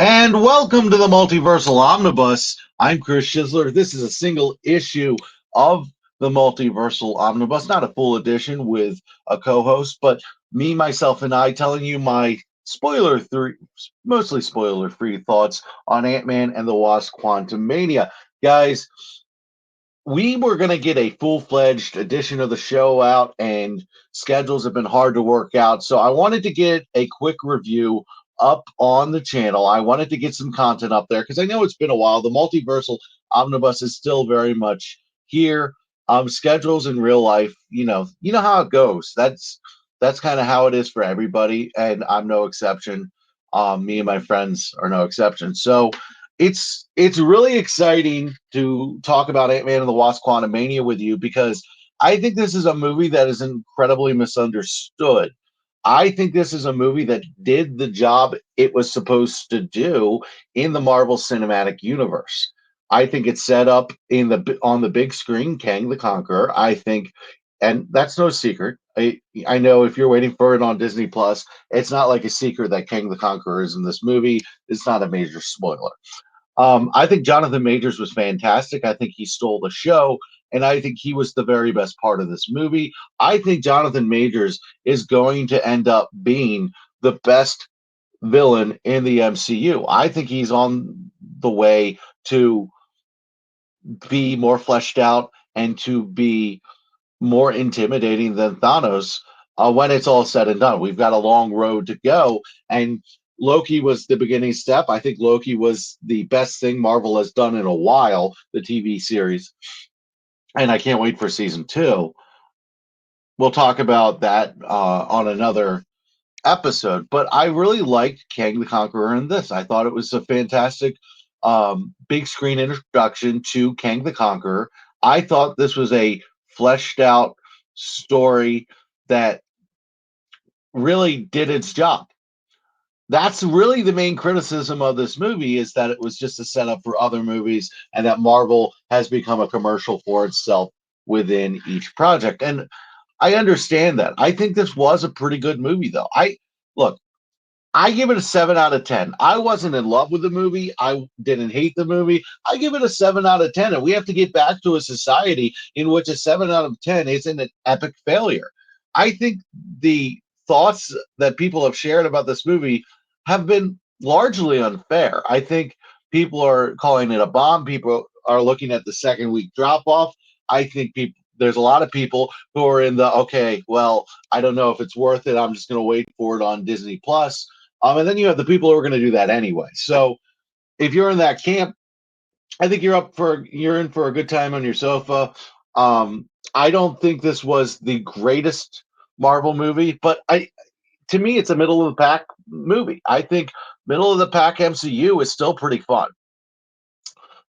And welcome to the Multiversal Omnibus. I'm Chris Schisler. This is a single issue of the Multiversal Omnibus, not a full edition with a co-host, but me, myself, and I telling you my mostly spoiler-free thoughts on Ant-Man and the Wasp: Quantumania. Guys, we were going to get a full-fledged edition of the show out, and schedules have been hard to work out. So I wanted to get a quick review up on the channel. I wanted to get some content up there because I know it's been a while. The Multiversal Omnibus is still very much here. Schedules in real life, you know how it goes. That's kind of how it is for everybody, and I'm no exception. Me and my friends are no exception. So it's really exciting to talk about Ant-Man and the Wasp: Quantumania with you because I think this is a movie that is incredibly misunderstood. I think this is a movie that did the job it was supposed to do in the Marvel Cinematic Universe. I think it's set up in the on the big screen, Kang the Conqueror. I think, and that's no secret. I know if you're waiting for it on Disney Plus, it's not like a secret that Kang the Conqueror is in this movie. It's not a major spoiler. I think Jonathan Majors was fantastic. I think he stole the show, and I think he was the very best part of this movie. I think Jonathan Majors is going to end up being the best villain in the MCU. I think he's on the way to be more fleshed out and to be more intimidating than Thanos when it's all said and done. We've got a long road to go, and Loki was the beginning step. I think Loki was the best thing Marvel has done in a while, the TV series, and I can't wait for season two. We'll talk about that on another episode, but I really liked Kang the Conqueror in this. I thought it was a fantastic big screen introduction to Kang the Conqueror. I thought this was a fleshed out story that really did its job. That's really the main criticism of this movie is that it was just a setup for other movies and that Marvel has become a commercial for itself within each project. And I understand that. I think this was a pretty good movie though. I look, I give it a 7 out of 10. I wasn't in love with the movie. I didn't hate the movie. I give it a 7 out of 10. And we have to get back to a society in which a 7 out of 10 isn't an epic failure. I think the thoughts that people have shared about this movie have been largely unfair. I think people are calling it a bomb. People are looking at the second week drop off. I think there's a lot of people who are in the okay, well, I don't know if it's worth it. I'm just going to wait for it on Disney Plus. And then you have the people who are going to do that anyway. So if you're in that camp, I think you're in for a good time on your sofa. I don't think this was the greatest Marvel movie, but I to me it's a middle of the pack movie. I think middle of the pack MCU is still pretty fun.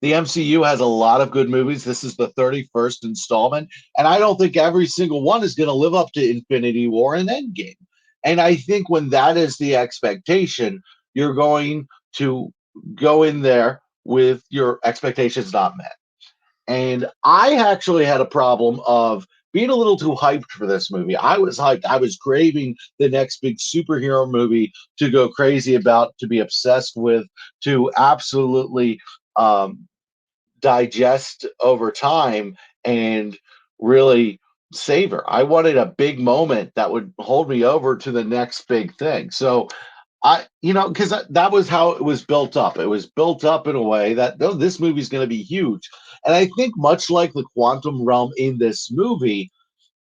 The MCU has a lot of good movies. This is the 31st installment, and I don't think every single one is going to live up to Infinity War and Endgame. And I think when that is the expectation, you're going to go in there with your expectations not met. And I actually had a problem of being a little too hyped for this movie. I was hyped. I was craving the next big superhero movie to go crazy about, to be obsessed with, to absolutely digest over time and really savor. I wanted a big moment that would hold me over to the next big thing. So because that was how it was built up. It was built up in a way that no, this movie's going to be huge. And I think much like the quantum realm in this movie,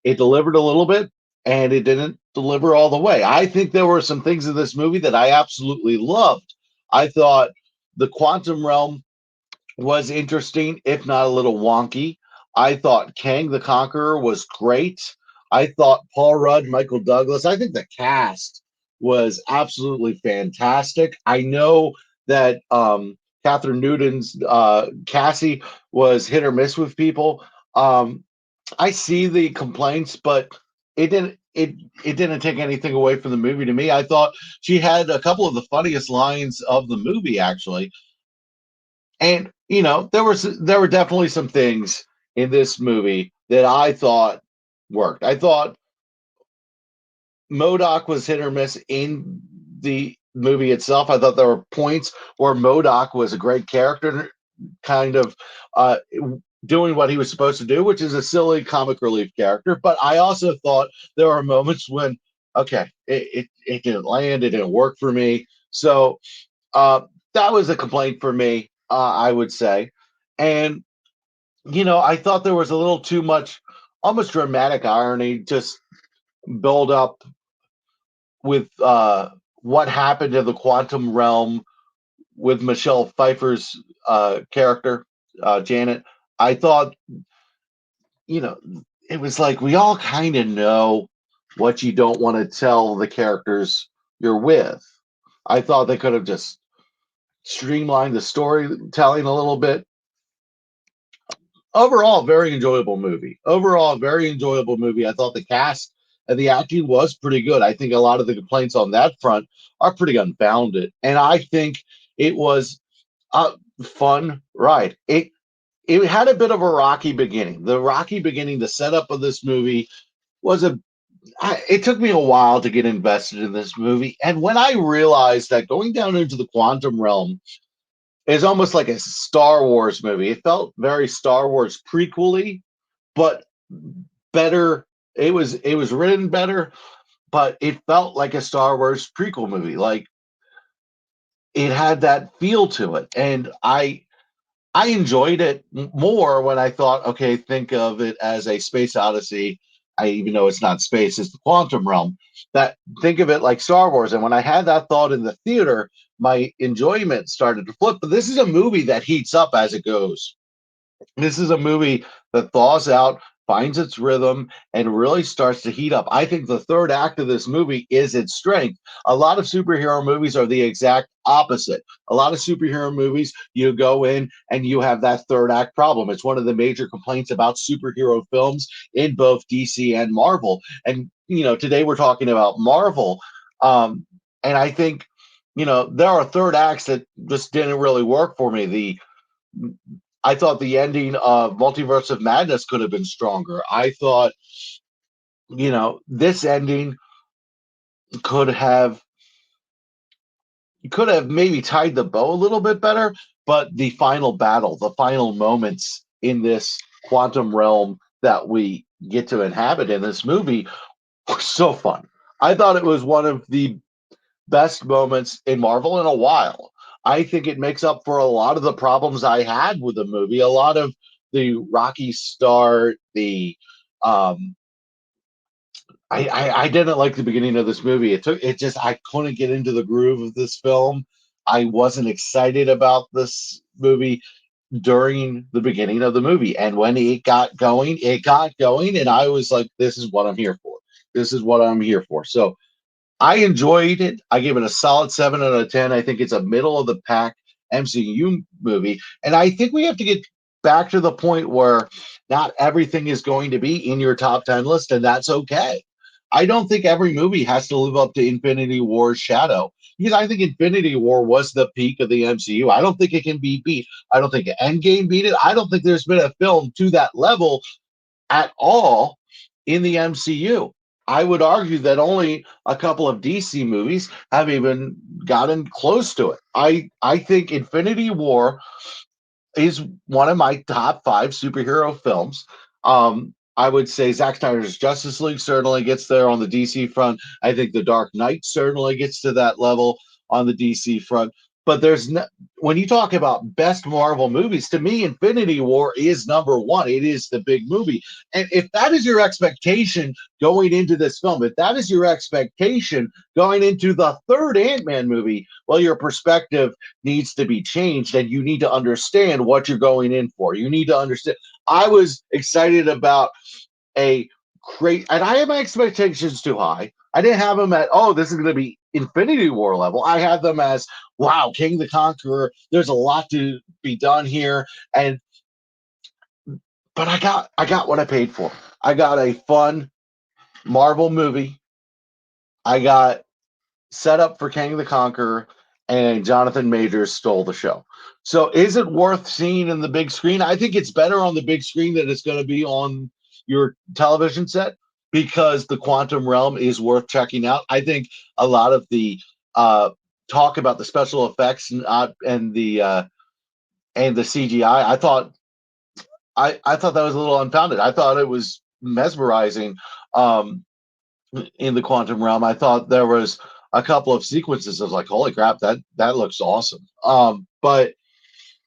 it delivered a little bit and it didn't deliver all the way. I think there were some things in this movie that I absolutely loved. I thought the quantum realm was interesting, if not a little wonky. I thought Kang the Conqueror was great. I thought Paul Rudd, Michael Douglas, I think the cast was absolutely fantastic. I know that Catherine Newton's Cassie was hit or miss with people. I see the complaints, but it didn't take anything away from the movie to me. I thought she had a couple of the funniest lines of the movie, actually. And there were definitely some things in this movie that I thought worked. I thought Modoc was hit or miss in movie itself. I thought there were points where Modoc was a great character, kind of uh, doing what he was supposed to do, which is a silly comic relief character. But I also thought there were moments when, okay, it didn't land, it didn't work for me. So uh, that was a complaint for me, I would say. And, I thought there was a little too much, almost dramatic irony, just build up with what happened in the quantum realm with Michelle Pfeiffer's character, Janet. I thought, you know, it was like we all kind of know what you don't want to tell the characters you're with. I thought they could have just streamlined the storytelling a little bit. Overall, very enjoyable movie. Overall, very enjoyable movie. I thought the cast and the acting was pretty good. I think a lot of the complaints on that front are pretty unfounded, and I think it was a fun ride. It had a bit of a rocky beginning. The rocky beginning, the setup of this movie was it took me a while to get invested in this movie. And when I realized that going down into the quantum realm is almost like a Star Wars movie, it felt very Star Wars prequely, but better. It was written better, but it felt like a Star Wars prequel movie. Like it had that feel to it. And I enjoyed it more when I thought, okay, think of it as a space odyssey. I even though it's not space, it's the quantum realm. That think of it like Star Wars. And when I had that thought in the theater, my enjoyment started to flip. But this is a movie that heats up as it goes. This is a movie that thaws out, finds its rhythm, and really starts to heat up. I think the third act of this movie is its strength. A lot of superhero movies are the exact opposite. A lot of superhero movies, you go in and you have that third act problem. It's one of the major complaints about superhero films in both DC and Marvel. And, today we're talking about Marvel. And I think, there are third acts that just didn't really work for me. I thought the ending of Multiverse of Madness could have been stronger. I thought, this ending could have maybe tied the bow a little bit better, but the final battle, the final moments in this quantum realm that we get to inhabit in this movie were so fun. I thought it was one of the best moments in Marvel in a while. I think it makes up for a lot of the problems I had with the movie. A lot of the rocky start, the um, I didn't like the beginning of this movie. I couldn't get into the groove of this film. I wasn't excited about this movie during the beginning of the movie, and when it got going, and I was like, "This is what I'm here for. This is what I'm here for." So I enjoyed it. I gave it a solid 7 out of 10. I think it's a middle of the pack MCU movie. And I think we have to get back to the point where not everything is going to be in your top 10 list, and that's okay. I don't think every movie has to live up to Infinity War's shadow because I think Infinity War was the peak of the MCU. I don't think it can be beat. I don't think Endgame beat it. I don't think there's been a film to that level at all in the MCU. I would argue that only a couple of DC movies have even gotten close to it. I think Infinity War is one of my top five superhero films. I would say Zack Snyder's Justice League certainly gets there on the DC front. I think The Dark Knight certainly gets to that level on the DC front. But when you talk about best Marvel movies, to me, Infinity War is number one. It is the big movie. And if that is your expectation going into this film, if that is your expectation going into the third Ant-Man movie, well, your perspective needs to be changed and you need to understand what you're going in for. You need to understand. I was excited about a great, and I had my expectations too high. I didn't have them at, oh, this is going to be Infinity War level. I had them as, wow, King the Conqueror. There's a lot to be done here. And, but I got what I paid for. I got a fun Marvel movie. I got set up for King the Conqueror, and Jonathan Majors stole the show. So is it worth seeing in the big screen? I think it's better on the big screen than it's going to be on your television set because the quantum realm is worth checking out. I think a lot of the talk about the special effects and the CGI. I thought that was a little unfounded. I thought it was mesmerizing um, in the quantum realm. I thought there was a couple of sequences of like, holy crap, that looks awesome. But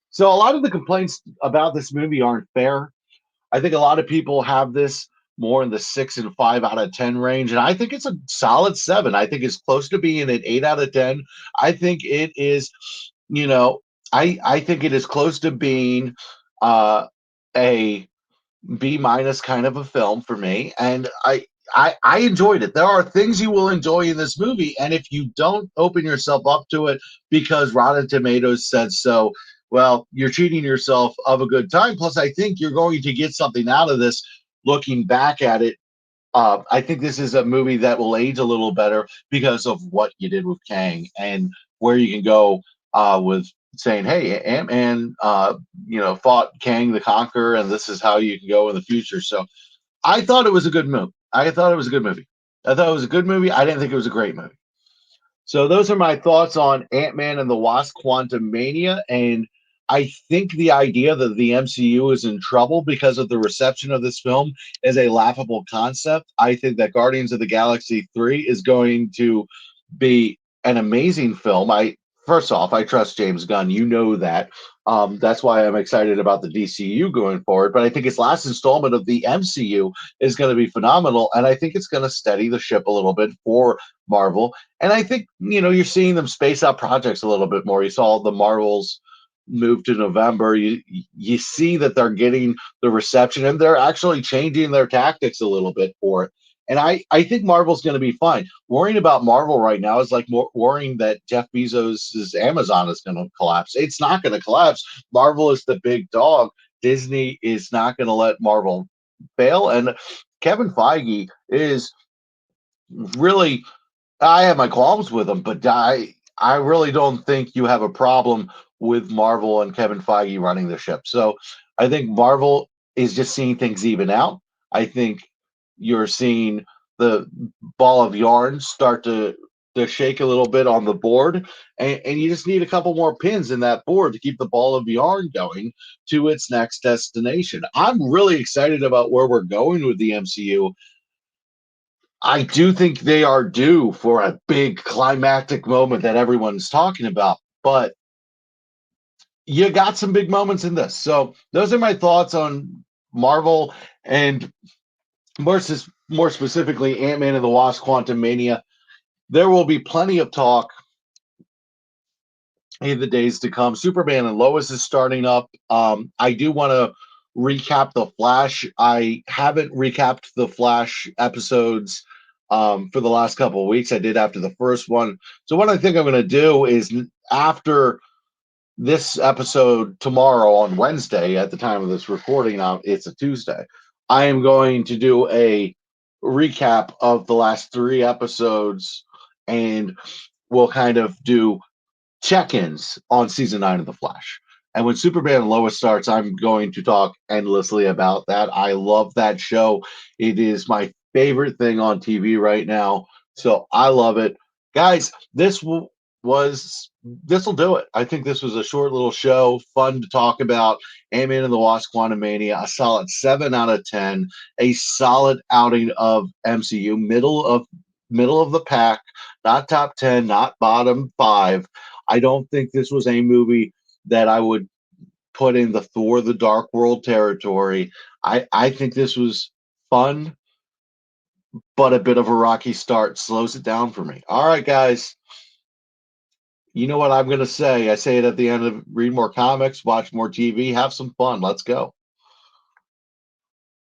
so a lot of the complaints about this movie aren't fair. I think a lot of people have this more in the 6 and 5 out of 10 range, and I think it's a solid 7. I think it's close to being an 8 out of 10. I think it is, you know, I think it is close to being a B minus kind of a film for me, and I enjoyed it. There are things you will enjoy in this movie, and if you don't open yourself up to it because Rotten Tomatoes said so, well, you're cheating yourself of a good time. Plus, I think you're going to get something out of this. Looking back at it, I think this is a movie that will age a little better because of what you did with Kang and where you can go with saying, "Hey, Ant Man, fought Kang the Conqueror, and this is how you can go in the future." So I thought it was a good movie. I thought it was a good movie. I thought it was a good movie. I didn't think it was a great movie. So those are my thoughts on Ant-Man and the Wasp: Quantumania, and I think the idea that the MCU is in trouble because of the reception of this film is a laughable concept. I think that Guardians of the Galaxy 3 is going to be an amazing film. I First off, I trust James Gunn. You know that. That's why I'm excited about the DCU going forward. But I think its last installment of the MCU is going to be phenomenal, and I think it's going to steady the ship a little bit for Marvel. And I think, you're seeing them space out projects a little bit more. You saw the Marvels move to November. You see that they're getting the reception and they're actually changing their tactics a little bit for it. And I think Marvel's going to be fine. Worrying about Marvel right now is like worrying that Jeff Bezos' Amazon is going to collapse. It's not going to collapse. Marvel is the big dog. Disney is not going to let Marvel fail. And Kevin Feige is really, I have my qualms with him, but I really don't think you have a problem with Marvel and Kevin Feige running the ship. So I think Marvel is just seeing things even out. I think you're seeing the ball of yarn start to shake a little bit on the board, and you just need a couple more pins in that board to keep the ball of yarn going to its next destination. I'm really excited about where we're going with the MCU. I do think they are due for a big climactic moment that everyone's talking about, but you got some big moments in this. So those are my thoughts on Marvel and more specifically Ant-Man and the Wasp: Quantumania. There will be plenty of talk in the days to come. Superman and Lois is starting up. I do want to recap the Flash. I haven't recapped the Flash episodes for the last couple of weeks. I did after the first one. So what I think I'm going to do is after this episode tomorrow on Wednesday, at the time of this recording, it's a Tuesday. I am going to do a recap of the last 3 episodes, and we'll kind of do check-ins on season 9 of The Flash. And when Superman and Lois starts, I'm going to talk endlessly about that. I love that show. It is my favorite thing on TV right now. So I love it. Guys, was this will do it. I think this was a short little show, fun to talk about. Ant-Man and the Wasp: Quantumania, a solid 7 out of 10, a solid outing of MCU, middle of the pack, not top 10, not bottom 5. I don't think this was a movie that I would put in the Thor the Dark World territory. I think this was fun, but a bit of a rocky start slows it down for me. All right, guys. You know what I'm going to say? I say it at the end of read more comics, watch more TV, have some fun. Let's go.